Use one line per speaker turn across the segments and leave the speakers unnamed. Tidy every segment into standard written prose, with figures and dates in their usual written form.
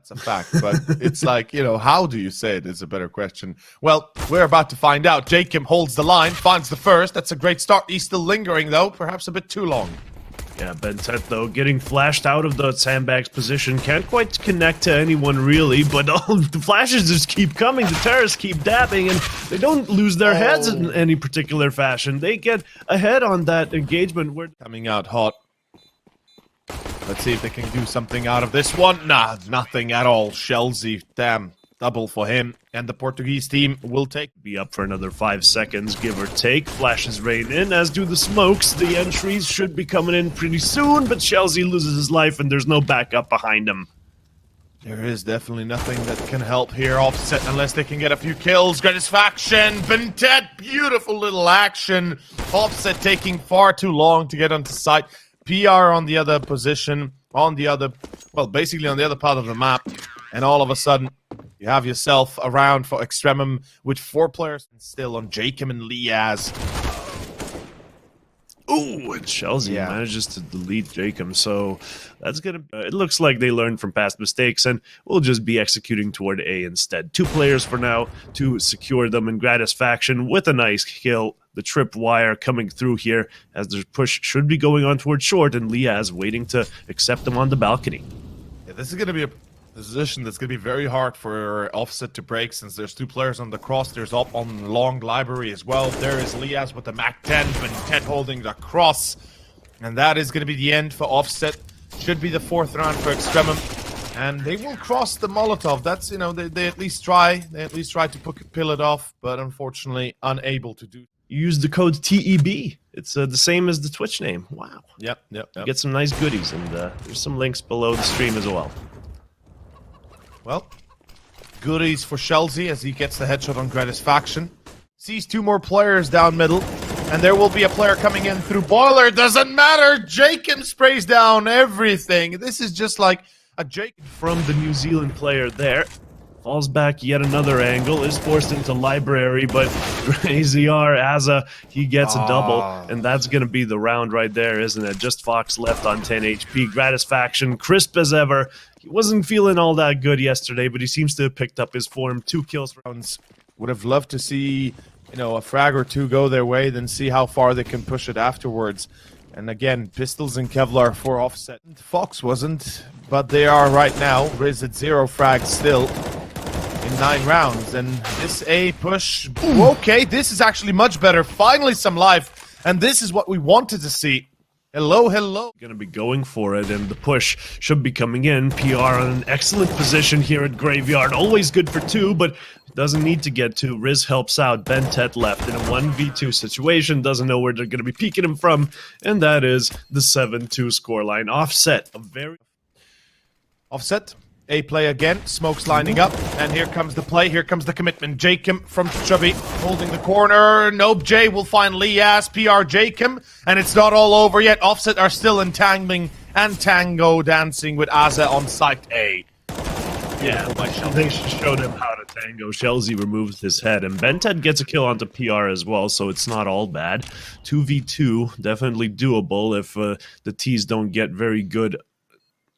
That's a fact, but it's like, you know, how do you say it is a better question. Well, we're about to find out. jkaem holds the line, finds the first. That's a great start. He's still lingering, though, perhaps a bit too long.
Yeah, BnTeT, though, getting flashed out of the sandbags position. Can't quite connect to anyone, really, but the flashes just keep coming. The terrorists keep dabbing, and they don't lose their heads in any particular fashion. They get ahead on that engagement.
Coming out hot. Let's see if they can do something out of this one. Nah, nothing at all. shellzi, damn. Double for him, and the Portuguese team will
be up for another 5 seconds, give or take. Flashes rain in, as do the smokes. The entries should be coming in pretty soon, but shellzi loses his life, and there's no backup behind him.
There is definitely nothing that can help here, Offset, unless they can get a few kills. Gratisfaction, BnTeT, beautiful little action. Offset taking far too long to get onto site. PR on the other position, on the other, well, basically on the other part of the map, and all of a sudden, you have yourself a round for EXTREMUM with 4 players still on jkaem and Liazz.
Ooh, and shellzi manages to delete jkaem, so that's gonna... it looks like they learned from past mistakes, and we'll just be executing toward A instead. 2 players for now to secure them in Gratisfaction with a nice kill. The tripwire coming through here as the push should be going on toward short, and Liazz waiting to accept them on the balcony.
Yeah, this is going to be a position that's going to be very hard for Offset to break, since there's 2 players on the cross. There's up on long library as well. There is Liazz with the Mac 10, BnTeT holding the cross. And that is going to be the end for Offset. Should be the 4th round for EXTREMUM. And they will cross the Molotov. That's, you know, they at least try. They at least try to peel it off, but unfortunately unable to do.
Use the code TEB. It's the same as the Twitch name. Wow.
Yep.
Get some nice goodies, and there's some links below the stream as well.
Well, goodies for shellzi as he gets the headshot on Gratisfaction. Sees 2 more players down middle, and there will be a player coming in through boiler. Doesn't matter. jkaem sprays down everything. This is just like a jkaem
from the New Zealand player there. Falls back yet another angle, is forced into library, but Brehze, he gets a double, and that's going to be the round right there, isn't it? Just Fox left on 10 HP. Gratisfaction, crisp as ever. He wasn't feeling all that good yesterday, but he seems to have picked up his form. 2 kills.
Would have loved to see, you know, a frag or 2 go their way, then see how far they can push it afterwards. And again, pistols and Kevlar for Offset. Fox wasn't, but they are right now. RIZZZ 0 frags still in 9 rounds, and this A push, okay, this is actually much better. Finally some life, and this is what we wanted to see. Hello.
Gonna be going for it, and the push should be coming in. PR on an excellent position here at Graveyard. Always good for 2, but doesn't need to get 2. RIZZZ helps out. BnTeT left in a 1v2 situation. Doesn't know where they're gonna be peeking him from, and that is the 7-2 scoreline. Offset, a very...
Offset. A play again, smokes lining up, and here comes the play, here comes the commitment. jkaem from Chubby, holding the corner. NOPEEJ will find Liazz, PR jkaem, and it's not all over yet. Offset are still entangling and tango dancing with Aza on site A.
Yeah, they showed him how to tango. shellzi removes his head, and BnTeT gets a kill onto PR as well, so it's not all bad. 2v2, definitely doable if the T's don't get very good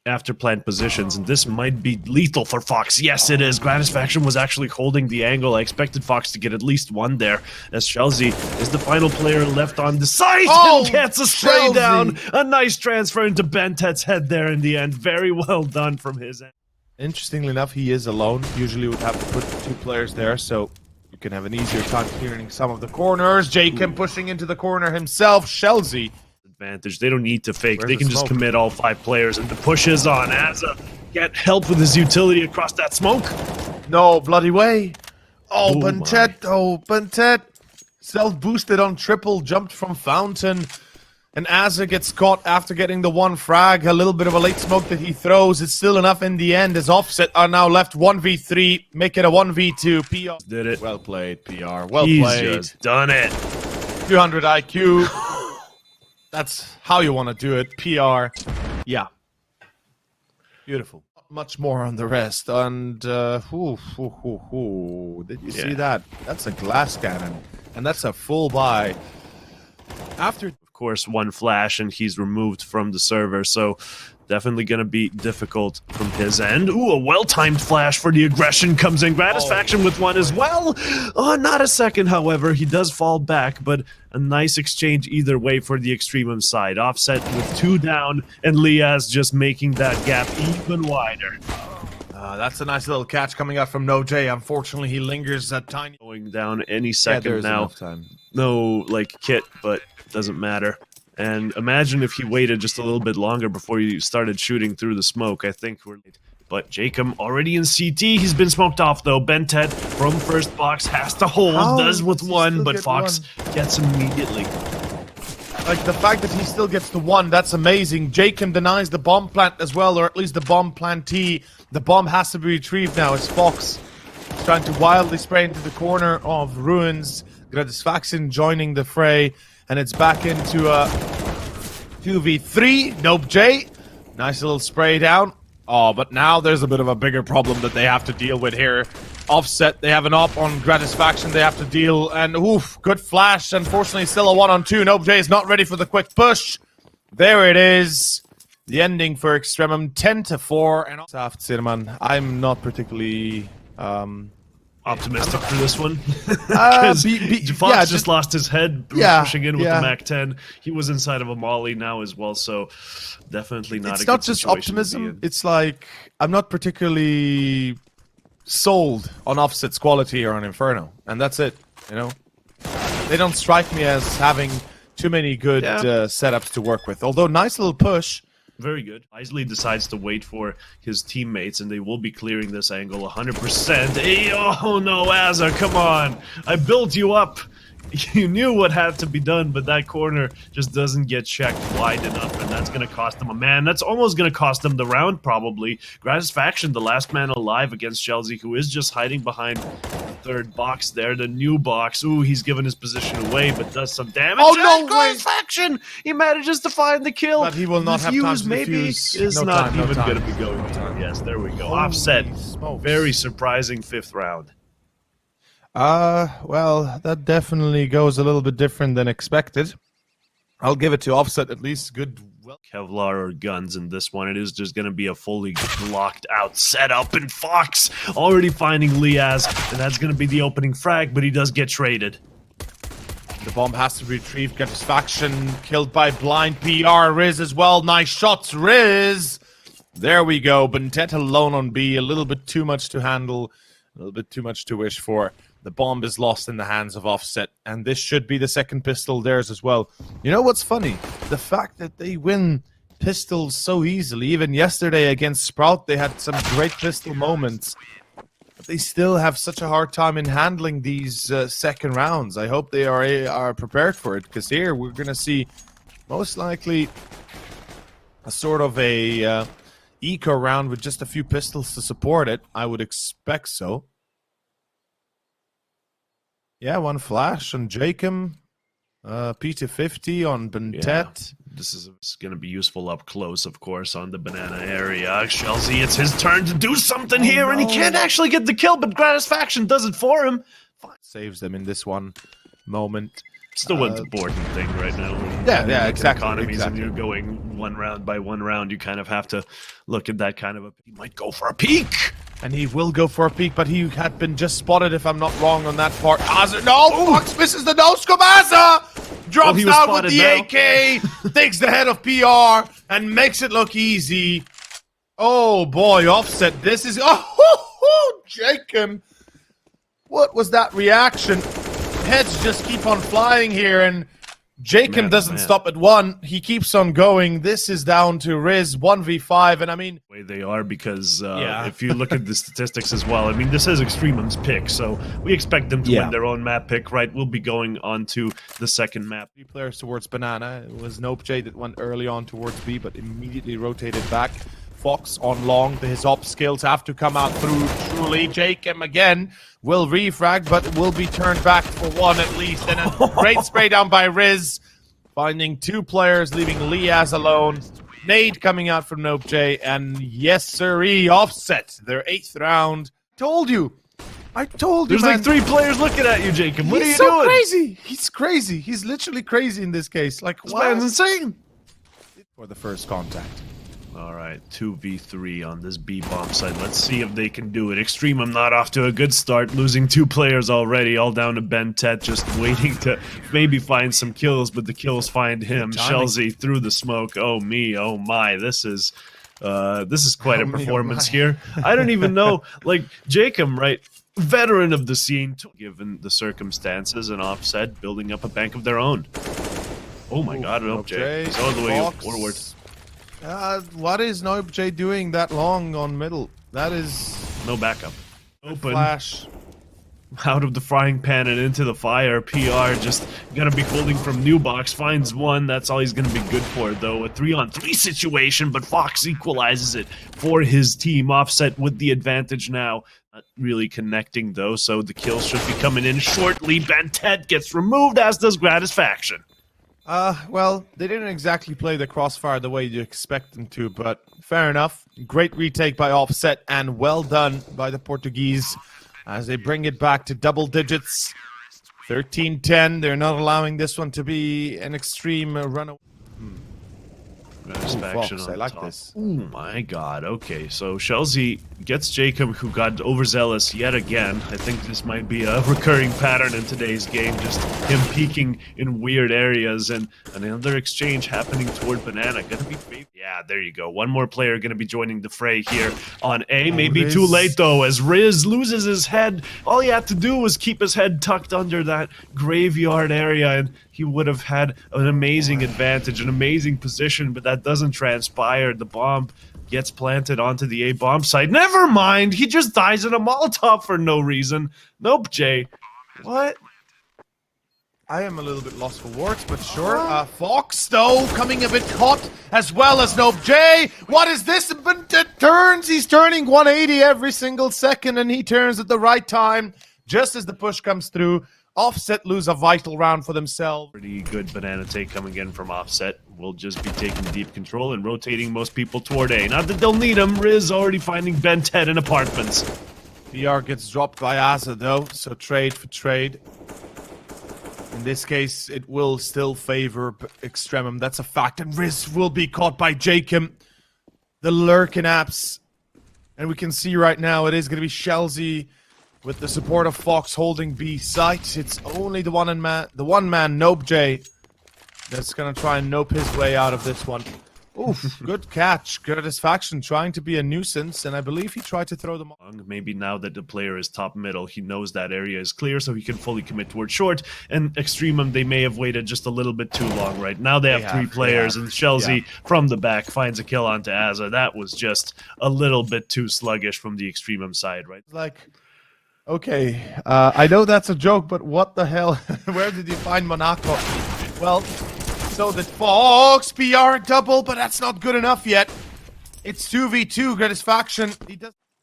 after plant positions, and this might be lethal for Fox. Yes, it is. Gratisfaction was actually holding the angle. I expected Fox to get at least 1 there, as shellzi is the final player left on the site and gets a spray down. A nice transfer into BnTeT's head there in the end. Very well done from his end.
Interestingly enough, he is alone. Usually would have to put 2 players there, so you can have an easier time clearing some of the corners. jkaem pushing into the corner himself. shellzi
advantage. They don't need to fake. They can just commit all 5 players, and the push is on. Aza get help with his utility across that smoke.
No bloody way. Oh, BnTeT. Self-boosted on triple, jumped from fountain. And Aza gets caught after getting the 1 frag. A little bit of a late smoke that he throws. It's still enough in the end, as Offset are now left 1v3. Make it a 1v2. PR
did it.
Well played, PR. Well
He's
played.
Just done it.
200 IQ. That's how you want to do it. PR. Yeah. Beautiful. Not much more on the rest. And, did you see that? That's a glass cannon. And that's a full buy. After...
Of course, 1 flash, and he's removed from the server. So definitely going to be difficult from his end. Ooh, a well-timed flash for the aggression comes in. Gratisfaction with one as well. Oh, not a second, however. He does fall back, but a nice exchange either way for the EXTREMUM side. Offset with 2 down, and Liazz just making that gap even wider.
That's a nice little catch coming out from NOPEEJ. Unfortunately, he lingers that tiny...
Going down any second now.
Enough time.
No, like, kit, but doesn't matter. And imagine if he waited just a little bit longer before he started shooting through the smoke. I think we're late. But jkaem already in CT. He's been smoked off, though. BnTeT from first box has to hold. Does with one, but Fox gets immediately.
Like, the fact that he still gets the one, that's amazing. jkaem denies the bomb plant as well, or at least the bomb plantee. The bomb has to be retrieved now as Fox is trying to wildly spray into the corner of Ruins. Gratisfaction joining the fray, and it's back into a 2v3. NOPEEJ, nice little spray down. Oh, but now there's a bit of a bigger problem that they have to deal with here. Offset, they have an op on Gratisfaction they have to deal, and oof, good flash. Unfortunately, still a 1-on-2. NOPEEJ is not ready for the quick push. There it is. The ending for EXTREMUM, 10-4. And Soft Cinnamon, I'm not particularly
optimistic for this one. Fox just lost his head pushing in with the MAC-10. He was inside of a molly now as well, so definitely not.
It's not just optimism. It's like I'm not particularly sold on Offset's quality or on Inferno, and that's it. You know, they don't strike me as having too many good setups to work with. Although nice little push.
Very good. Wisely decides to wait for his teammates, and they will be clearing this angle 100%. Hey, oh no, Azza, come on! I built you up! You knew what had to be done, but that corner just doesn't get checked wide enough, and that's going to cost them a man. That's almost going to cost them the round, probably. Gratisfaction, the last man alive against shellzi, who is just hiding behind the third box there, the new box. Ooh, he's given his position away, but does some damage.
Oh, no way!
Gratisfaction! He manages to find the kill.
But he will not have time to
maybe
defuse.
Is not even going to be going down. Yes, there we go. Offset. Very surprising 5th round.
Well, that definitely goes a little bit different than expected. I'll give it to Offset at least. Good.
Kevlar or guns in this one. It is just going to be a fully blocked out setup, and Fox already finding Liazz, and that's going to be the opening frag, but he does get traded.
The bomb has to be retrieved. Gratisfaction killed by blind PR. RIZZZ as well. Nice shots, RIZZZ. There we go. BnTeT alone on B. A little bit too much to handle. A little bit too much to wish for. The bomb is lost in the hands of Offset, and this should be the second pistol theirs as well. You know what's funny? The fact that they win pistols so easily. Even yesterday against Sprout, they had some great pistol moments. But they still have such a hard time in handling these second rounds. I hope they are prepared for it, because here we're going to see most likely a sort of a eco round with just a few pistols to support it. I would expect so. Yeah, one flash on jkaem, P250 on BnTeT.
Yeah, this is going to be useful up close, of course, on the banana area. shellzi, it's his turn to do something here, and he can't actually get the kill, but Gratisfaction does it for him.
Saves them in this one moment.
Still an important thing right now.
Yeah, exactly.
Economies, and you're going one round by one round. You kind of have to look at that kind of he might go for a peek.
And he will go for a peek, but he had been just spotted, if I'm not wrong, on that part. Azza, no! Fox misses the no-scope. Azza drops down with the AK, takes the head of PR, and makes it look easy. Oh, boy, Offset. This is... Oh, jkaem. What was that reaction? Heads just keep on flying here, and jkaem doesn't stop at 1. He keeps on going. This is down to RIZZZ 1v5, and I mean...
way they are, because if you look at the statistics as well, I mean, this is EXTREMUM's pick, so we expect them to win their own map pick, right? We'll be going on to the second map.
3 players towards Banana. It was NOPEEJ that went early on towards B, but immediately rotated back. Fox on long. His op skills have to come out through truly. jkaem again will refrag, but will be turned back for 1 at least. And a great spray down by RIZZZ, finding 2 players, leaving Liazz alone. Nade coming out from NOPEEJ, and yes sirree, Offset their 8th round. I told you,
There's like 3 players looking at you, jkaem. What are you
so
doing?
Crazy. He's crazy. He's literally crazy in this case. Like,
this man's insane.
For the first contact.
All right, 2v3 on this B bomb side. Let's see if they can do it. EXTREMUM not off to a good start, losing 2 players already, all down to BnTeT, just waiting to maybe find some kills, but the kills find him. shellzi through the smoke. Oh me, oh my, this is quite a performance here. I don't even know, like, jkaem, right? Veteran of the scene, given the circumstances, and offset building up a bank of their own. Oh my god, nopej. He's all the way forward.
What is nopej doing that long on middle? That is...
No backup. Open.
Flash.
Out of the frying pan and into the fire. PR just gonna be holding from new box. Finds one. That's all he's gonna be good for, though. A 3-on-3 situation, but Fox equalizes it for his team. Offset with the advantage now. Not really connecting, though, so the kills should be coming in shortly. BnTeT gets removed, as does Gratisfaction.
Well, they didn't exactly play the crossfire the way you expect them to, but fair enough. Great retake by Offset, and well done by the Portuguese as they bring it back to double digits. 13-10. They're not allowing this one to be an extreme runaway.
Gratisfaction
I like this.
Oh my god, okay, so shellzi gets jkaem, who got overzealous yet again. I think this might be a recurring pattern in today's game, just him peeking in weird areas, and another exchange happening toward banana. Gonna be... Yeah, there you go. One more player gonna be joining the fray here on A. Maybe too late, though, as RIZZZ loses his head. All he had to do was keep his head tucked under that graveyard area, and he would have had an amazing advantage, an amazing position, but that doesn't transpire. The bomb gets planted onto the A bomb site. Never mind, he just dies in a Molotov for no reason. nopej. What?
I am a little bit lost for words, but sure. Fox, though, coming a bit hot, as well as nopej. What is this? BnTeT turns. He's turning 180 every single second, and he turns at the right time, just as the push comes through. Offset lose a vital round for themselves.
Pretty good banana take coming in from Offset. Will just be taking deep control and rotating most people toward A. Not that they'll need him. RIZZZ already finding BnTeT in apartments.
PR gets dropped by Asa, though, so trade for trade. In this case, it will still favor EXTREMUM. That's a fact. And RIZZZ will be caught by jkaem. The lurking apps. And we can see right now it is going to be shellzi with the support of Fox holding B site. It's only the one man nopej that's going to try and nope his way out of this one. Oof, good catch. Gratisfaction trying to be a nuisance, and I believe he tried to throw them on.
Maybe now that the player is top middle, he knows that area is clear, so he can fully commit toward short. And EXTREMUM, they may have waited just a little bit too long, right? Now they have 3 players, and shellzi from the back finds a kill onto Asa. That was just a little bit too sluggish from the EXTREMUM side, right?
Like... Okay, I know that's a joke, but what the hell? Where did you find Monaco? Well, so the Fox PR double, but that's not good enough yet. It's 2v2, Gratisfaction.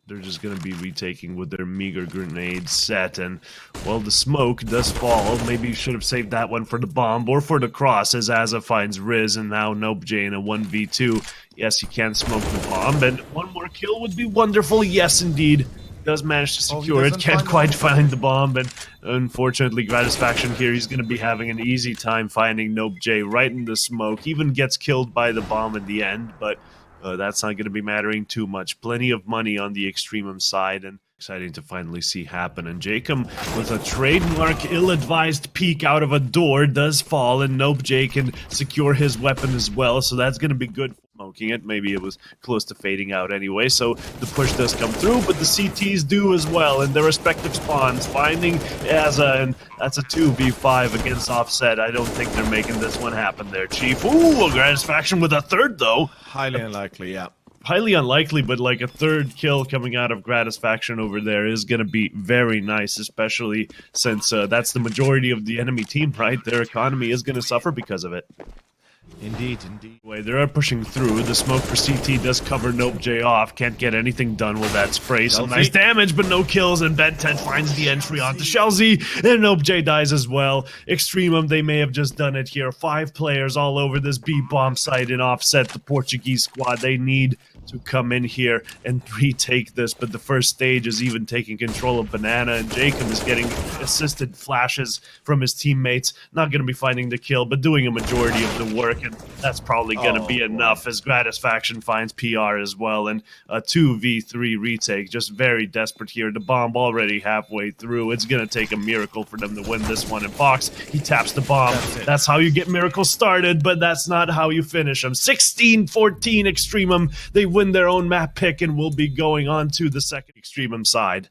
They're just going to be retaking with their meager grenade set, and, well, the smoke does fall. Maybe you should have saved that one for the bomb or for the cross, as Asa finds RIZZZ, and now nopej in a 1v2. Yes, he can smoke the bomb, and one more kill would be wonderful. Yes, indeed. Does manage to secure it, can't quite find the bomb, and unfortunately Gratisfaction here, he's going to be having an easy time finding nopej right in the smoke, even gets killed by the bomb in the end, but that's not going to be mattering too much. Plenty of money on the EXTREMUM side, and exciting to finally see happen. And jkaem, with a trademark ill-advised peek out of a door, does fall, and nopej can secure his weapon as well, so that's going to be good. Smoking it, maybe it was close to fading out anyway, so the push does come through, but the CTs do as well in their respective spawns, finding Asa, and that's a 2v5 against Offset. I don't think they're making this one happen there, Chief. Ooh, a Gratisfaction with a third, though.
Highly unlikely, yeah.
Highly unlikely, but like a third kill coming out of Gratisfaction over there is going to be very nice, especially since that's the majority of the enemy team, right? Their economy is going to suffer because of it.
Indeed, indeed.
Anyway, they are pushing through. The smoke for CT does cover nopej off. Can't get anything done with that spray. Some nice damage, but no kills, and BnTeT finds the entry onto shellzi, and nopej dies as well. EXTREMUM, they may have just done it here. 5 players all over this B-bomb site in Offset. The Portuguese squad, they need to come in here and retake this, but the first stage is even taking control of Banana, and jkaem is getting assisted flashes from his teammates. Not going to be finding the kill, but doing a majority of the work, and that's probably going to be enough as Gratisfaction finds PR as well, and a 2v3 retake. Just very desperate here. The bomb already halfway through. It's going to take a miracle for them to win this one, and Fox, he taps the bomb. That's how you get miracles started, but that's not how you finish them. 16-14 EXTREMUM. They win their own map pick and will be going on to the second EXTREMUM side.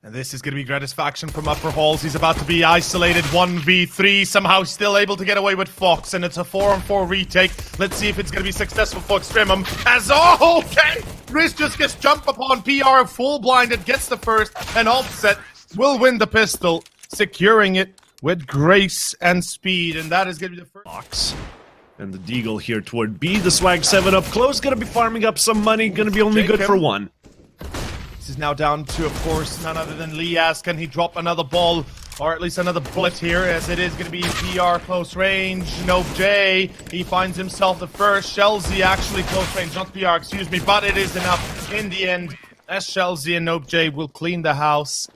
And this is going to be Gratisfaction from upper halls. He's about to be isolated 1v3. Somehow still able to get away with Fox, and it's a 4-on-4 retake. Let's see if it's going to be successful for EXTREMUM. As okay, RIZZZ just gets jumped upon. PR full blinded, gets the first, and Offset will win the pistol, securing it with grace and speed. And that is going to be the first.
Fox. And the deagle here toward B. The swag 7 up close. Going to be farming up some money. Going to be only good for one.
This is now down to, of course, none other than Liazz. Can he drop another ball, or at least another bullet here, as it is going to be PR close range. NOPEEJ, he finds himself the first. shellzi actually close range, not PR, excuse me, but it is enough in the end, as shellzi and NOPEEJ will clean the house.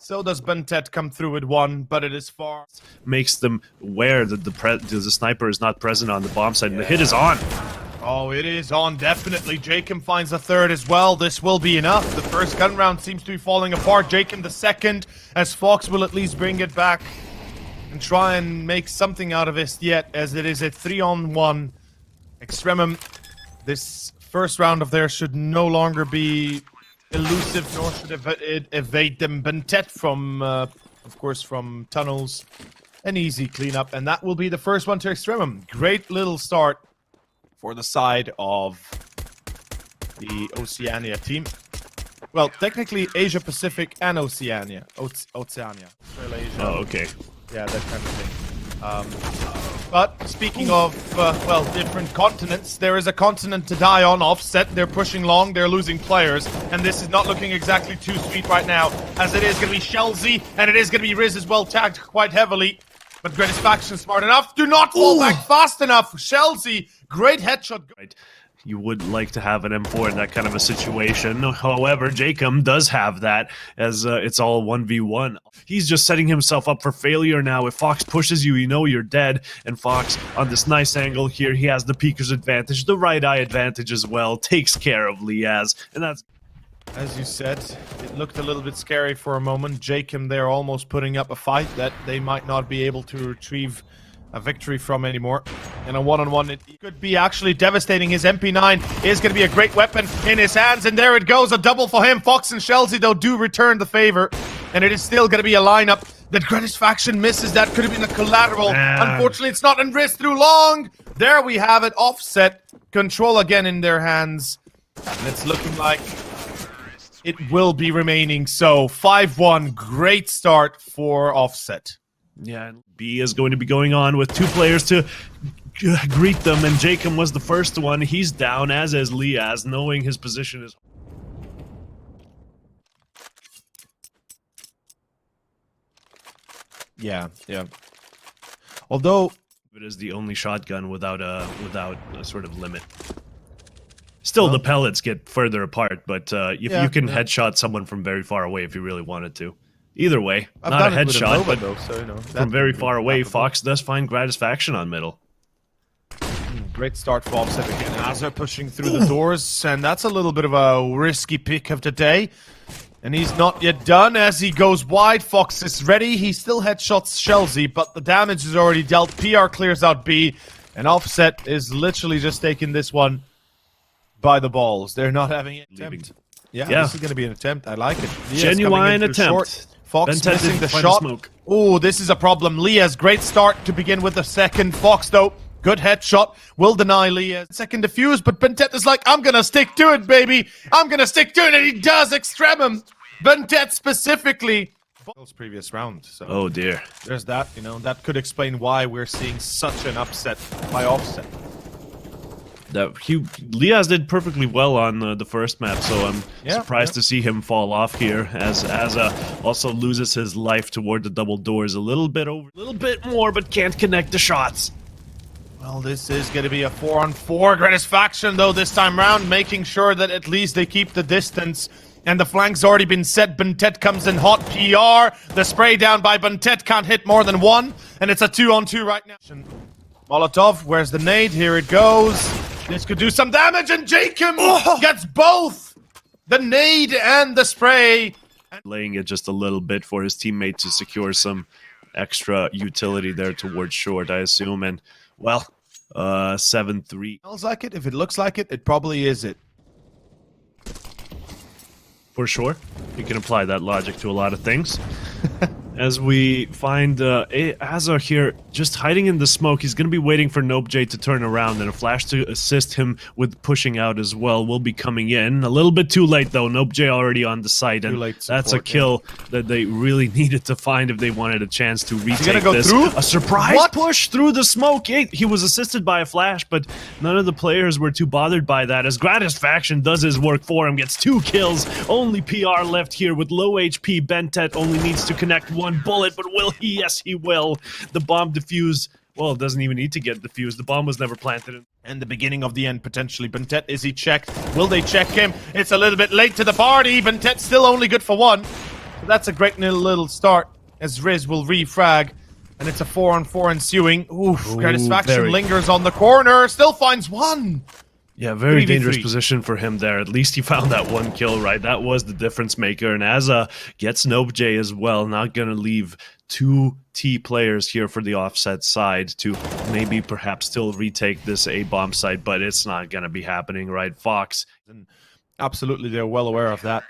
So does BnTeT come through with one, but it is far.
Makes them aware that the sniper is not present on the bomb site, and the hit is on.
Oh, it is on, definitely. jkaem finds the third as well. This will be enough. The first gun round seems to be falling apart. jkaem the second, as Fox will at least bring it back and try and make something out of this yet, as it is a 3-on-1. EXTREMUM, this first round of theirs should no longer be elusive, nor should it evade them. BnTeT from, of course, from tunnels. An easy cleanup, and that will be the first one to EXTREMUM. Great little start for the side of the Oceania team. Well, technically Asia Pacific and Oceania. Oceania. Australasia.
Oh, okay.
Yeah, that kind of thing. But speaking of, well, different continents, there is a continent to die on. Offset, they're pushing long, they're losing players, and this is not looking exactly too sweet right now, as it is going to be shellzi, and it is going to be RIZZZ as well, tagged quite heavily. But Gratisfaction smart enough, do not fall back fast enough. shellzi, great headshot.
Right. You would like to have an M4 in that kind of a situation. However, jkaem does have that, as it's all 1v1. He's just setting himself up for failure now. If Fox pushes you, you know you're dead. And Fox, on this nice angle here, he has the peeker's advantage, the right eye advantage as well, takes care of Liazz, and that's...
As you said, it looked a little bit scary for a moment. jkaem there almost putting up a fight that they might not be able to retrieve a victory from anymore. In a one-on-one, it could be actually devastating. His MP9 is going to be a great weapon in his hands, and there it goes, a double for him. Fox and shellzi, though, do return the favor, and it is still going to be a lineup that Gratisfaction misses. That could have been a collateral. Unfortunately, it's not, and RIZZZ through long. There we have it. Offset, control again in their hands, and it's looking like it will be remaining so. 5-1, great start for Offset.
Yeah, B is going to be going on with two players to greet them, and jkaem was the first one. He's down, as is Liazz, knowing his position is...
Yeah. Although
it is the only shotgun without a sort of limit. Still, the pellets get further apart, but if you can headshot someone from very far away if you really wanted to. Either way, not a headshot, but
though, so, you know,
from very far away, Fox does find Gratisfaction on middle.
Great start for Offset again. Azar pushing through the doors, and that's a little bit of a risky pick of the day. And he's not yet done as he goes wide. Fox is ready. He still headshots shellzi, but the damage is already dealt. PR clears out B, and Offset is literally just taking this one by the balls. They're not having an attempt. Yeah, this is going to be an attempt. I like it. Liazz
genuine attempt.
Short. Fox
BnTeT
missing the shot. Oh, this is a problem. Liazz, great start to begin with the second. Fox, though, good headshot. Will deny Liazz. Second defuse, but BnTeT is like, I'm going to stick to it, baby. I'm going to stick to it, and he does. EXTREMUM. BnTeT specifically. Previous round. So
oh, dear.
There's that, you know, that could explain why we're seeing such an upset by Offset.
Liazz did perfectly well on the first map, so I'm surprised to see him fall off here, as also loses his life toward the double doors a little bit more, but can't connect the shots.
Well, this is going to be a 4-on-4. Gratisfaction, though, this time round, making sure that at least they keep the distance. And the flank's already been set. BnTeT comes in hot. PR. The spray down by BnTeT can't hit more than one. And it's a 2-on-2 right now. Molotov, where's the nade? Here it goes. This could do some damage, and jkaem gets both the nade and the spray.
Laying it just a little bit for his teammate to secure some extra utility there towards short, I assume. And, well, 7-3.
Smells like it. If it looks like it, it probably is it.
For sure. You can apply that logic to a lot of things. As we find Azar here just hiding in the smoke. He's going to be waiting for NOPEEJ to turn around, and a flash to assist him with pushing out as well will be coming in. A little bit too late, though. NOPEEJ already on the site, and that's a kill that they really needed to find if they wanted a chance to retake this. A surprise push through the smoke. He was assisted by a flash, but none of the players were too bothered by that, as Gratisfaction does his work for him, gets 2 kills. Only PR left here with low HP. BnTeT only needs to connect 1 bullet, but will he? Yes, he will. The bomb defused. Well, it doesn't even need to get defused. The bomb was never planted.
And the beginning of the end, potentially. BnTeT, is he checked? Will they check him? It's a little bit late to the party. BnTeT still only good for 1. So that's a great little start, as RIZZZ will refrag. And it's a 4-on-4 ensuing. Oof, Gratisfaction lingers on the corner. Still finds 1.
Yeah, very dangerous position for him there. At least he found that 1 kill, right? That was the difference maker. And Azza gets NOPEEJ as well. Not going to leave 2 T players here for the offset side to maybe perhaps still retake this A-bomb site, but it's not going to be happening, right? Fox.
And absolutely, they're well aware of that.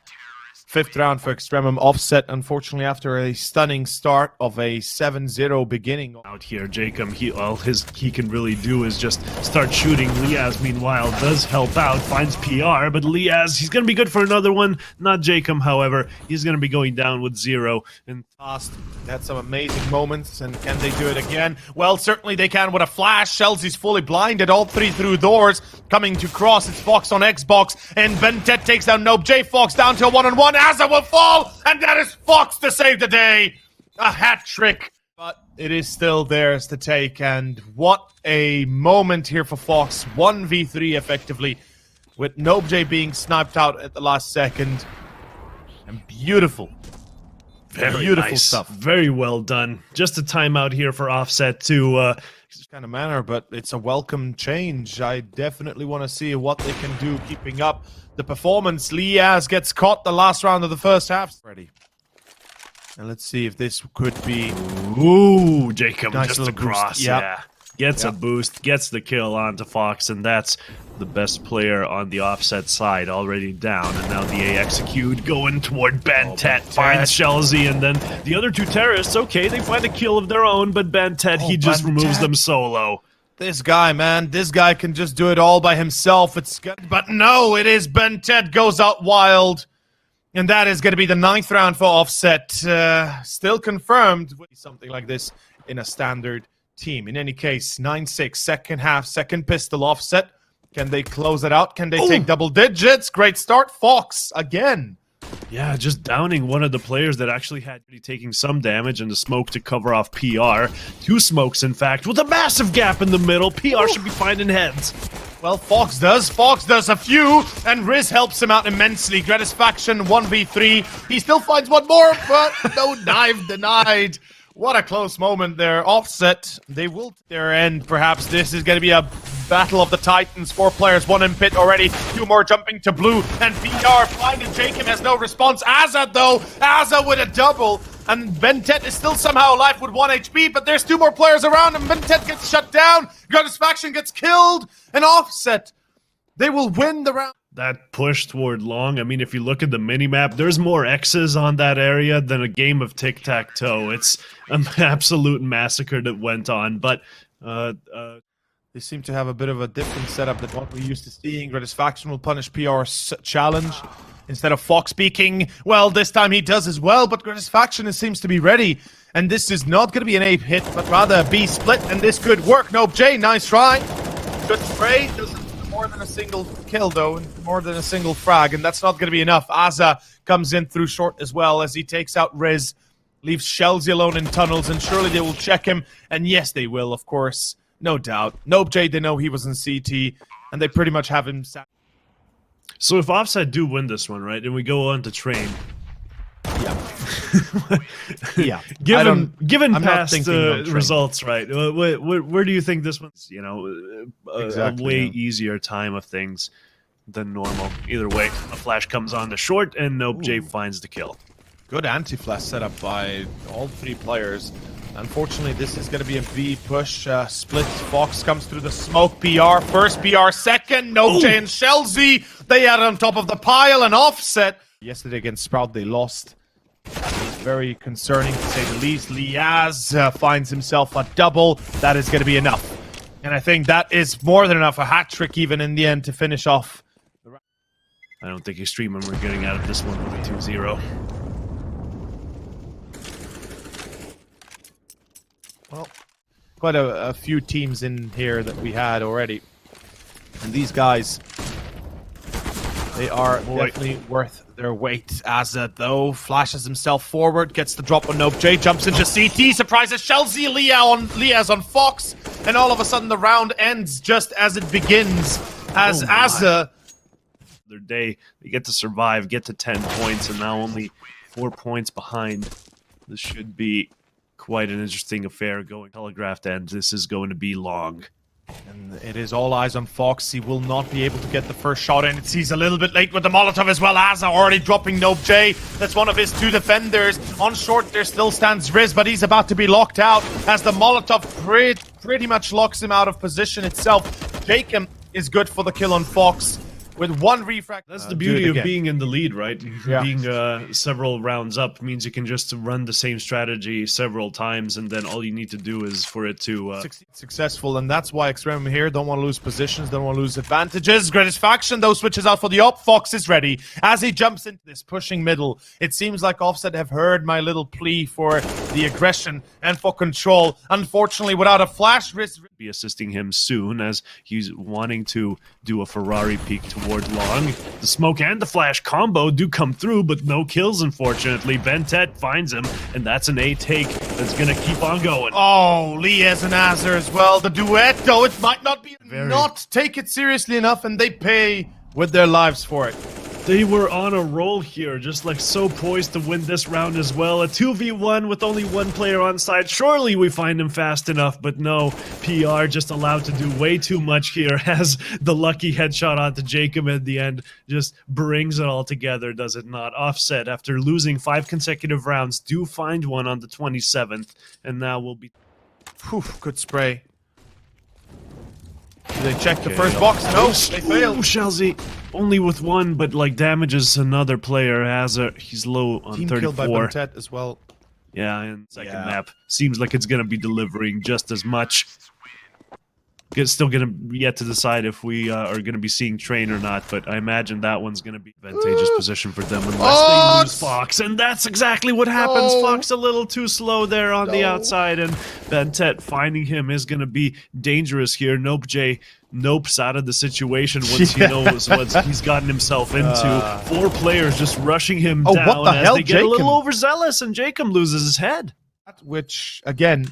5th round for EXTREMUM, offset, unfortunately, after a stunning start of a 7-0 beginning.
Out here, jkaem, all he can really do is just start shooting. Liazz, meanwhile, does help out, finds PR, but Liazz, he's going to be good for another one. Not jkaem, however. He's going to be going down with 0. And
past, had some amazing moments, and can they do it again? Well, certainly they can with a flash. shellzi's fully blinded, all 3 through doors. Coming to cross, it's Fox on Xbox, and BnTeT takes down NOPEEJ. Fox down to a 1-on-1. Azza will fall, and that is Fox to save the day. A hat trick, but it is still theirs to take, and what a moment here for Fox. 1v3 effectively, with NOPEEJ being sniped out at the last second. And beautiful.
Very
beautiful
nice
stuff.
Very well done. Just a timeout here for offset to
kind of manner, but it's a welcome change. I definitely want to see what they can do keeping up the performance. Liazz gets caught the last round of the first half. Ready. And let's see if this could be...
Ooh, jkaem
nice
just across. Yeah. Gets a boost, gets the kill onto Fox, and that's the best player on the offset side already down. And now the A execute going toward BnTeT, finds shellzi, and then the other 2 terrorists, okay, they find a kill of their own, but BnTeT, he just removes them solo.
This guy, man, this guy can just do it all by himself. It's good, but no, it is BnTeT goes out wild. And that is going to be the 9th round for offset. Still confirmed with something like this in a standard team. In any case, 9-6, second half, second pistol offset. Can they close it out? Can they take double digits? Great start. Fox again.
Yeah, just downing one of the players that actually had to be taking some damage in the smoke to cover off PR. 2 smokes, in fact, with a massive gap in the middle. PR should be finding heads.
Well, Fox does. Fox does a few, and RIZZZ helps him out immensely. Gratisfaction 1v3. He still finds 1 more, but no dive denied. What a close moment there. Offset, they will their end. Perhaps this is going to be a battle of the Titans. 4 players, 1 in pit already. 2 more jumping to blue. And PR blinded. jkaem has no response. Azza, though. Azza with a double. And BnTeT is still somehow alive with 1 HP, but there's 2 more players around, and BnTeT gets shut down. Gratisfaction gets killed. And offset, they will win the round.
That push toward long, I mean, if you look at the minimap, there's more X's on that area than a game of tic-tac-toe. It's an absolute massacre that went on, but
they seem to have a bit of a different setup than what we're used to seeing. Gratisfaction will punish PR's challenge instead of Fox speaking. Well, this time he does as well, but Gratisfaction seems to be ready. And this is not going to be an A hit, but rather a B split, and this could work. NOPEEJ, nice try. Good spray. Doesn't more than a single kill, though, and more than a single frag, and that's not going to be enough. Azza comes in through short as well as he takes out RIZZZ, leaves shellzi alone in tunnels, and surely they will check him, and yes, they will, of course. No doubt. NOPEEJ, they know he was in CT, and they pretty much have him sat.
So if Offset do win this one, right, and we go on to train.
Yeah.
Given
I'm
past
not
results, right? Where do you think this one's, you know,
Exactly,
a way easier time of things than normal? Either way, a flash comes on the short, and NOPEEJ finds the kill.
Good anti-flash setup by all three players. Unfortunately, this is going to be a B push. Split. Fox comes through the smoke. BR first, BR second. NOPEEJ and shellzi. They are on top of the pile, and Offset. Yesterday against Sprout, they lost. Very concerning to say the least. Liazz finds himself a double. That is going to be enough. And I think that is more than enough. A hat trick even in the end to finish off.
I don't think EXTREMUM we're getting out of this one with a 2-0.
Well, quite a few teams in here that we had already. And these guys, they are definitely worth their weight. Azza, though, flashes himself forward, gets the drop on NOPEEJ, jumps into CT, surprises shellzi, Liazz on Fox, and all of a sudden the round ends just as it begins. As Azza...
Their day, they get to survive, get to 10 points, and now only 4 points behind. This should be quite an interesting affair going telegraphed, and this is going to be long.
And it is all eyes on Fox. He will not be able to get the first shot in. He's a little bit late with the Molotov as well. Azza already dropping NOPEEJ. That's one of his two defenders. On short, there still stands RIZZZ, but he's about to be locked out as the Molotov pretty much locks him out of position itself. jkaem is good for the kill on Fox. With one refract.
That's the beauty of being in the lead, right? Yeah. Being several rounds up means you can just run the same strategy several times, and then all you need to do is for it to
successful, and that's why EXTREMUM here don't want to lose positions, don't want to lose advantages. Gratisfaction, though, switches out for the op. Fox is ready as he jumps into this pushing middle. It seems like Offset have heard my little plea for the aggression and for control. Unfortunately, without a flash, RIZZZ
be assisting him soon as he's wanting to do a Ferrari peek towards long. The smoke and the flash combo do come through, but no kills, unfortunately. BnTeT finds him, and that's an A take that's gonna keep on going.
Oh, Liazz and Azzer as well. The duet, though, it might not be not take it seriously enough, and they pay with their lives for it.
They were on a roll here, just like so poised to win this round as well. A 2v1 with only one player on side. Surely we find him fast enough, but no. PR just allowed to do way too much here as the lucky headshot onto jkaem at the end just brings it all together, does it not? Offset, after losing 5 consecutive rounds, do find one on the 27th, and now we'll be...
Whew, good spray. Do they check the first box? No, they failed.
shellzi, only with one, but like damages another player. He's low on
Team
34.
Killed by BnTeT as well.
Yeah, and second map seems like it's gonna be delivering just as much. It's still gonna yet to decide if we are gonna be seeing Train or not, but I imagine that one's gonna be advantageous position for them unless they lose Fox, and that's exactly what happens. Fox a little too slow there on the outside, and BnTeT finding him is gonna be dangerous here. NOPEEJ nopes out of the situation once he knows what he's gotten himself into. 4 players just rushing him down
what the
as
hell,
they get a little
jkaem?
overzealous, and jkaem loses his head.
Which, again,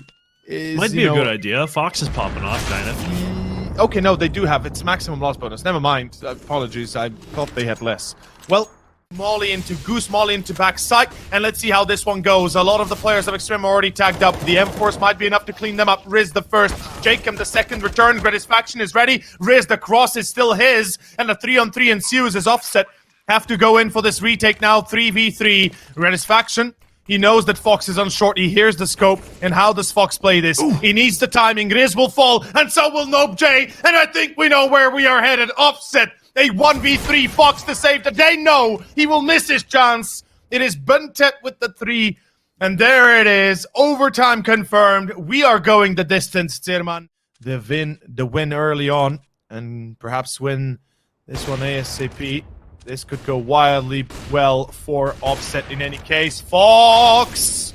is,
might be a good idea. Fox is popping off, kind of.
Okay, no, they do have its maximum loss bonus. Never mind. Apologies, I thought they had less. Well, Molly into Goose, Molly into backside, and let's see how this one goes. A lot of the players of EXTREMUM are already tagged up. The M-Force might be enough to clean them up. RIZZZ the first, jkaem the second return. Gratisfaction is ready. RIZZZ the cross is still his, and the 3-on-3 ensues as Offset have to go in for this retake now. 3v3. Gratisfaction. He knows that Fox is on short. He hears the scope. And how does Fox play this? Ooh. He needs the timing. RIZZZ will fall, and so will NOPEEJ. And I think we know where we are headed. Offset, a 1v3. Fox to save the day. No, he will miss his chance. It is BnTeT with the 3. And there it is. Overtime confirmed. We are going the distance, Zirman. The win early on. And perhaps win this one ASAP. This could go wildly well for Offset in any case. Fox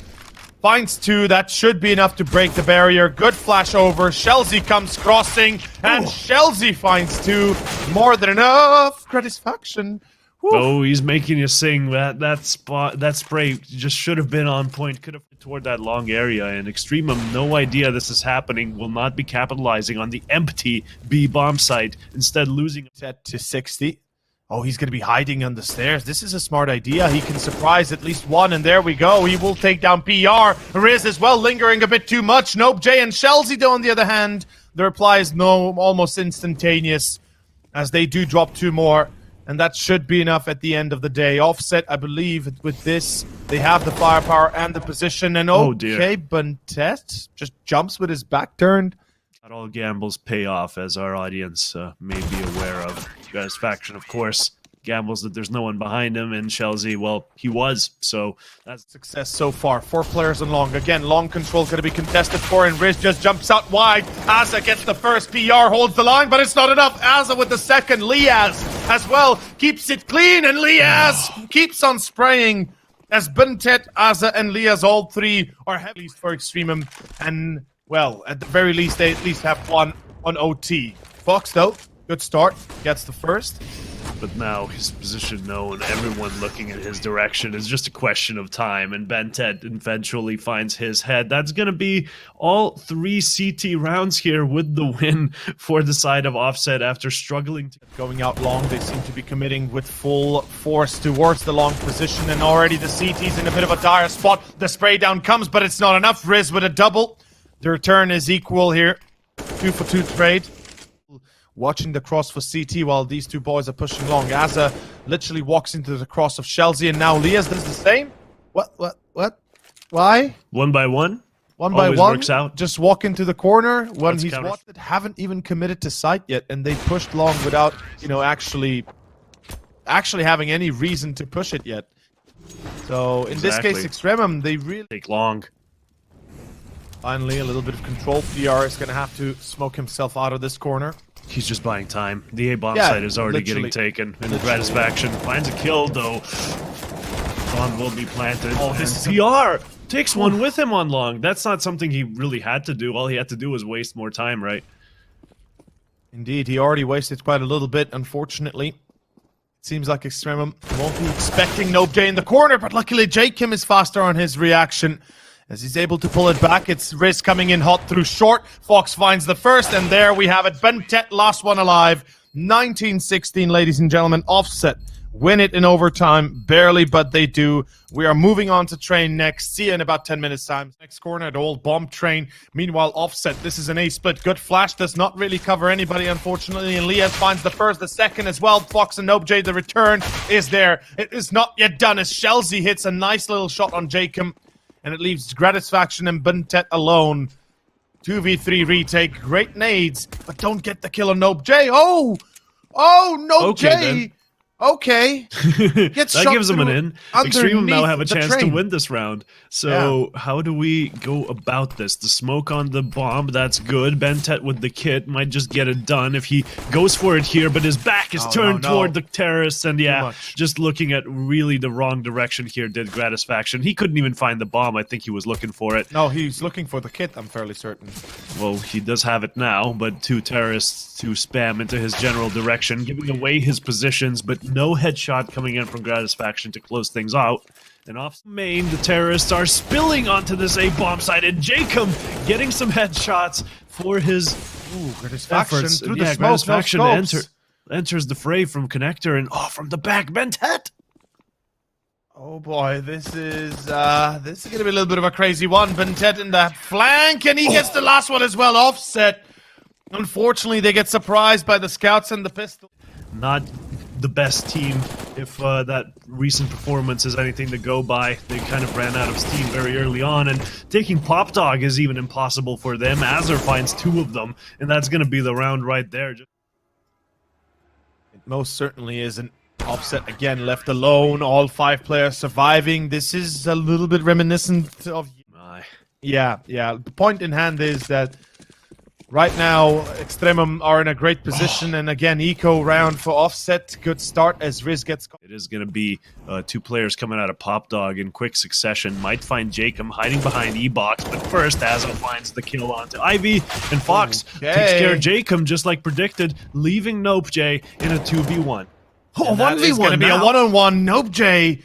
finds 2. That should be enough to break the barrier. Good flash over. shellzi comes crossing. And shellzi finds 2. More than enough. Gratisfaction.
Oh, he's making you sing. That spray just should have been on point. Could have been toward that long area. And EXTREMUM, no idea this is happening, will not be capitalizing on the empty B bomb site. Instead, losing
set to 60. Oh, he's going to be hiding on the stairs. This is a smart idea. He can surprise at least one, and there we go. He will take down PR. RIZZZ as well, lingering a bit too much. NOPEEJ and shellzi, though, on the other hand, the reply is no, almost instantaneous, as they do drop 2 more. And that should be enough at the end of the day. Offset, I believe, with this, they have the firepower and the position. And okay, BnTeT just jumps with his back turned.
Not all gambles pay off, as our audience may be aware of. Gratisfaction, of course, gambles that there's no one behind him, and shellzi, well, he was, so that's
success so far. 4 players on long. Again, long control going to be contested for, and RIZZZ just jumps out wide. Asa gets the first, PR holds the line, but it's not enough. Asa with the second. Liazz as well keeps it clean, and Liazz keeps on spraying as BnTeT, Asa, and Liazz, all 3 are heavily for EXTREMUM, and well, at the very least, they at least have 1 on OT. Fox, though, good start, gets the first.
But now his position known, everyone looking in his direction. It's just a question of time, and BnTeT eventually finds his head. That's going to be all 3 CT rounds here with the win for the side of Offset after struggling.
Going out long, they seem to be committing with full force towards the long position, and already the CT's in a bit of a dire spot. The spray down comes, but it's not enough. RIZZZ with a double. The return is equal here. 2 for 2 trade. Watching the cross for CT while these 2 boys are pushing long. Asa literally walks into the cross of shellzi, and now Liazz does the same. What? Why?
1 by 1?
1 by
Always
1?
Works out.
Just walk into the corner when
That's
he's
counter.
watched it. Haven't even committed to site yet, and they pushed long without, you know, actually having any reason to push it yet. So in this case, EXTREMUM, they really
take long.
Finally, a little bit of control. PR is going to have to smoke himself out of this corner.
He's just buying time. The A-bomb site is already getting taken. And Gratisfaction finds a kill, though. Bomb will be planted. Oh, this is PR! Takes one with him on long. That's not something he really had to do. All he had to do was waste more time, right?
Indeed, he already wasted quite a little bit, unfortunately. It seems like EXTREMUM won't be expecting NOPEEJ in the corner, but luckily jkaem is faster on his reaction. As he's able to pull it back, it's RIZZZ coming in hot through short. Fox finds the first, and there we have it. BnTeT, last one alive. 19-16, ladies and gentlemen. Offset win it in overtime. Barely, but they do. We are moving on to train next. See you in about 10 minutes' time. Next corner, the old bomb train. Meanwhile, Offset, this is an A-split. Good flash, does not really cover anybody, unfortunately. And Liazz finds the first, the second as well. Fox and NOPEEJ, the return is there. It is not yet done as shellzi hits a nice little shot on jkaem. And it leaves Gratisfaction and BnTeT alone. 2v3 retake. Great nades, but don't get the kill on NOPEEJ. Oh, NOPEEJ. Okay.
That gives them an in. EXTREMUM now have a chance to win this round. So how do we go about this? The smoke on the bomb, that's good. BnTeT with the kit might just get it done if he goes for it here, but his back is turned toward the terrorists, and just looking at really the wrong direction here did Gratisfaction. He couldn't even find the bomb. I think he was looking for it.
No, he's looking for the kit, I'm fairly certain.
Well, he does have it now, but 2 terrorists to spam into his general direction, giving away his positions, but no headshot coming in from Gratisfaction to close things out. And off main, the terrorists are spilling onto this A-bomb site, and jkaem getting some headshots for his efforts.
Through the smoke,
Gratisfaction enters the fray from connector, and from the back, BnTeT.
Oh boy, this is gonna be a little bit of a crazy one. BnTeT in the flank, and he gets the last one as well. Offset. Unfortunately, they get surprised by the scouts and the pistol.
Not the best team if that recent performance is anything to go by. They kind of ran out of steam very early on, and taking Pop Dog is even impossible for them. Azure finds 2 of them, and that's going to be the round right there. It
most certainly isn't. Offset again left alone, all 5 players surviving. This is a little bit reminiscent of... Yeah. The point in hand is that right now, EXTREMUM are in a great position, and again, eco round for Offset. Good start as RIZZZ gets...
It is going to be 2 players coming out of Pop Dog in quick succession. Might find jkaem hiding behind E-Box, but first, Asa finds the kill onto Ivy, and Fox takes care of jkaem just like predicted, leaving NOPEEJ in a 2v1.
Oh, 1v1. It's going to be a one-on-one. NOPEEJ.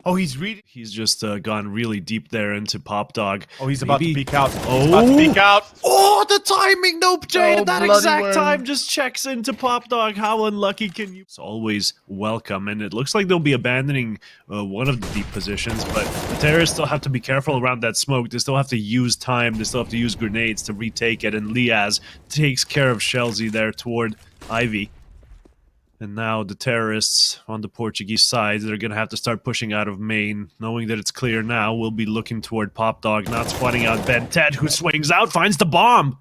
Oh, he's reading.
He's just gone really deep there into Pop Dog.
Oh, he's about to peek out.
Oh,
about to peek out.
Oh, the timing, NOPEEJ at that exact
well.
time just checks into Pop Dog. How unlucky can you? It's always welcome, and it looks like they'll be abandoning one of the deep positions, but the terrorists still have to be careful around that smoke. They still have to use time. They still have to use grenades to retake it, and Liazz takes care of shellzi there toward Ivy. And now the terrorists on the Portuguese side, they're going to have to start pushing out of main. Knowing that it's clear now, we'll be looking toward Pop Dog, not spotting out BnTeT, who swings out, finds the bomb.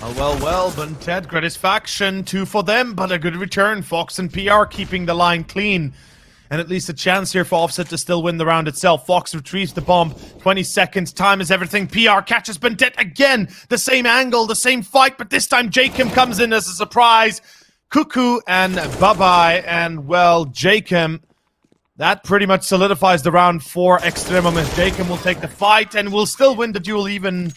Well, BnTeT, Gratisfaction, 2 for them, but a good return. Fox and PR keeping the line clean. And at least a chance here for offset to still win the round itself. Fox retrieves the bomb. 20 seconds. Time is everything. PR catches BnTeT again. The same angle, the same fight, but this time jkaem comes in as a surprise. Cuckoo and bye-bye, and well, jkaem, that pretty much solidifies the round for EXTREMUM, as jkaem will take the fight and will still win the duel even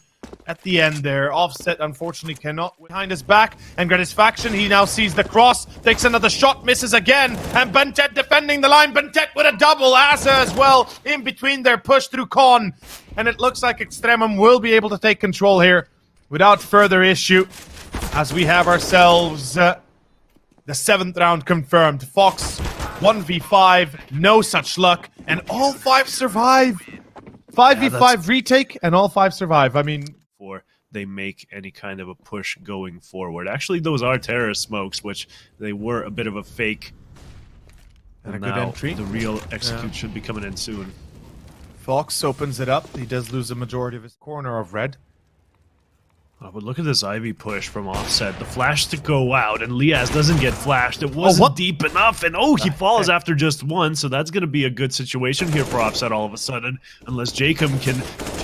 at the end there. Offset, unfortunately, cannot win. Behind his back, and Gratisfaction, he now sees the cross, takes another shot, misses again, and BnTeT defending the line. BnTeT with a double, Asa as well, in between their push through Con, and it looks like EXTREMUM will be able to take control here without further issue, as we have ourselves the 7th round confirmed. Fox, 1v5, no such luck, and all 5 survive. 5v5 retake, and all 5 survive. I mean,
before they make any kind of a push going forward. Actually, those are terrorist smokes, which they were a bit of a fake. And
a
now
good entry.
The real execute should be coming in soon.
Fox opens it up. He does lose a majority of his corner of red.
Oh, but look at this Ivy push from offset. The flash to go out, and Liazz doesn't get flashed. It wasn't deep enough, and he falls after just one, so that's going to be a good situation here for offset all of a sudden, unless jkaem can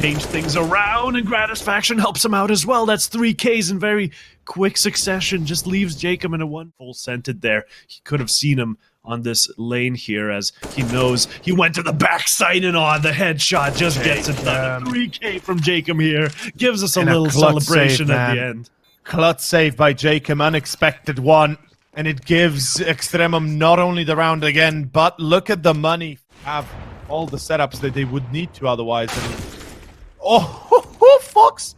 change things around, and Gratisfaction helps him out as well. That's 3 Ks in very quick succession, just leaves jkaem in a one full scented there. He could have seen him on this lane here, as he knows he went to the backside, and the headshot just gets it done. 3K from jkaem here gives us a little celebration at the end.
Clutch save by jkaem, unexpected one, and it gives EXTREMUM not only the round again, but look at the money. Have all the setups that they would need to otherwise. And Fox!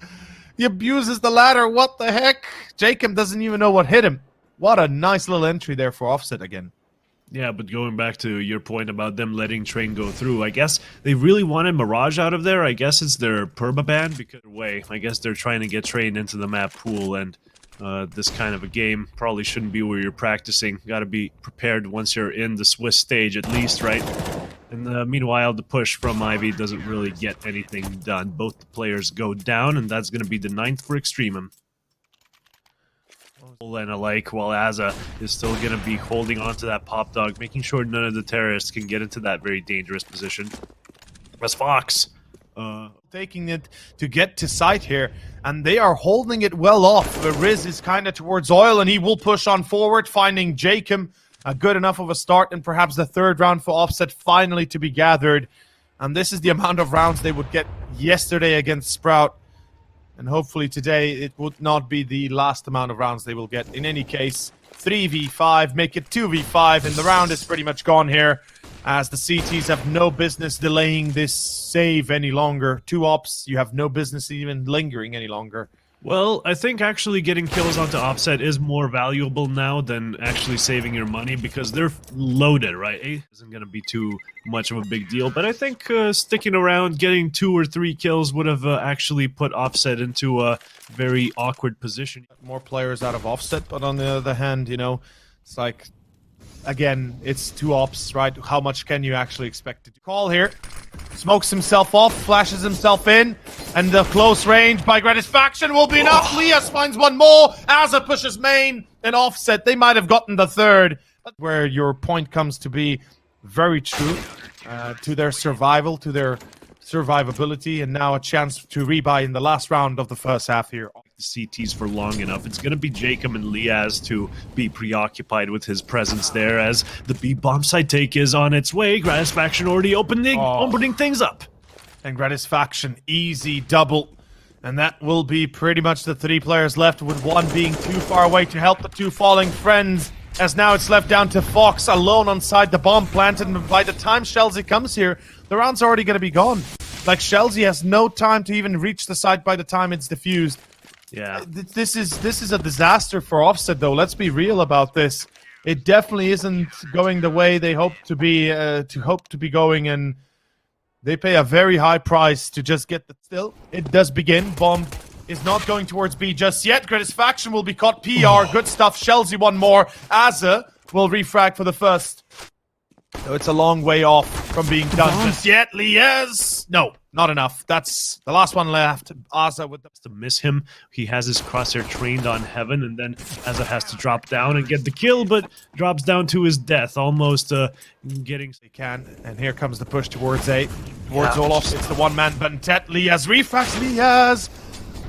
He abuses the ladder. What the heck? jkaem doesn't even know what hit him. What a nice little entry there for offset again.
Yeah, but going back to your point about them letting Train go through, I guess they really wanted Mirage out of there. I guess it's their permaban, because I guess they're trying to get Train into the map pool, and this kind of a game probably shouldn't be where you're practicing. Got to be prepared once you're in the Swiss stage at least, right? And meanwhile, the push from Ivy doesn't really get anything done. Both the players go down, and that's going to be the 9th for EXTREMUM. And alike, while Asa is still going to be holding on to that Pop Dog, making sure none of the terrorists can get into that very dangerous position. As Fox
taking it to get to site here, and they are holding it well off. RIZZZ is kind of towards oil, and he will push on forward, finding jkaem a good enough of a start, and perhaps the 3rd round for offset finally to be gathered. And this is the amount of rounds they would get yesterday against Sprout. And hopefully today it would not be the last amount of rounds they will get. In any case, 3v5, make it 2v5, and the round is pretty much gone here, as the CTs have no business delaying this save any longer. 2 ops, you have no business even lingering any longer.
Well, I think actually getting kills onto offset is more valuable now than actually saving your money, because they're loaded, right? It isn't going to be too much of a big deal, but I think sticking around, getting 2 or 3 kills would have actually put offset into a very awkward position.
More players out of offset, but on the other hand, you know, it's like, again, it's 2 ops, right? How much can you actually expect to do? Call here. Smokes himself off, flashes himself in, and the close range by Gratisfaction will be enough. Liazz finds one more. Asa pushes main, and offset. They might have gotten the 3rd. Where your point comes to be very true to their survival, to their survivability, and now a chance to rebuy in the last round of the first half here.
The CTs for long enough. It's going to be jkaem and Liazz to be preoccupied with his presence there, as the B bomb side take is on its way. Gratisfaction already opening things up.
And Gratisfaction, easy double. And that will be pretty much the 3 players left, with one being too far away to help the 2 falling friends. as now it's left down to Fox alone on side, the bomb planted, and by the time shellzi comes here, the round's already going to be gone. Like, shellzi has no time to even reach the site by the time it's defused.
Yeah.
This is a disaster for offset, though. Let's be real about this. It definitely isn't going the way they hope to be going, and they pay a very high price to just get the still. It does begin. Bomb is not going towards B just yet. Gratisfaction will be caught. PR. Good stuff. shellzi one more. Aza will refrag for the first. So it's a long way off from being done just yet. Liazz. No, not enough. That's the last one left. Aza with the...
To miss him. He has his crosshair trained on Heaven, and then Aza has to drop down and get the kill, but drops down to his death, almost getting...
They can, and here comes the push towards A. Towards Olaf. It's the one-man BnTeT. Liazz refracts. Liazz.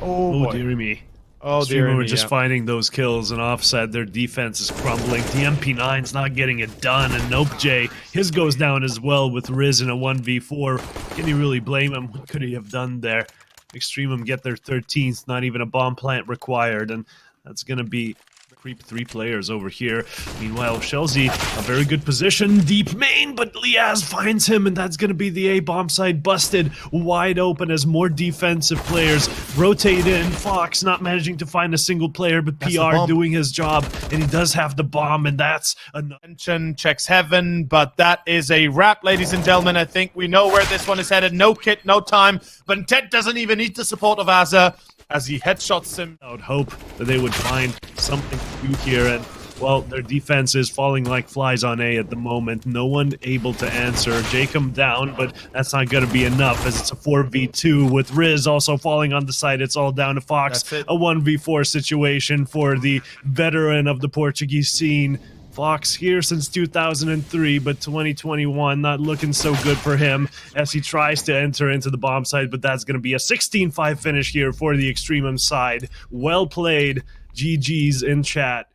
Oh, boy.
Dearie me.
Oh, dear
Extremum
me,
are just finding those kills and offset. Their defense is crumbling. The MP9's not getting it done, and NOPEEJ, his goes down as well with RIZZZ in a 1v4. Can you really blame him? What could he have done there? Extremum get their 13th, not even a bomb plant required, and that's gonna be creep 3 players over here. Meanwhile, shellzi, a very good position, deep main, but Liazz finds him, and that's gonna be the A bomb side busted wide open as more defensive players rotate in. Fox not managing to find a single player, but PR doing his job, and he does have the bomb, and that's
attention. Checks Heaven, but that is a wrap, ladies and gentlemen. I think we know where this one is headed. No kit, no time. BnTeT doesn't even need the support of Aza as he headshots him.
I would hope that they would find something to do here, and well, their defense is falling like flies on A at the moment. No one able to answer. jkaem down, but that's not going to be enough as it's a 4v2 with RIZZZ also falling on the side. It's all down to Fox. A 1v4 situation for the veteran of the Portuguese scene. Fox here since 2003, but 2021 not looking so good for him as he tries to enter into the bomb side, but that's going to be a 16-5 finish here for the Extremum side. Well played, GG's in chat.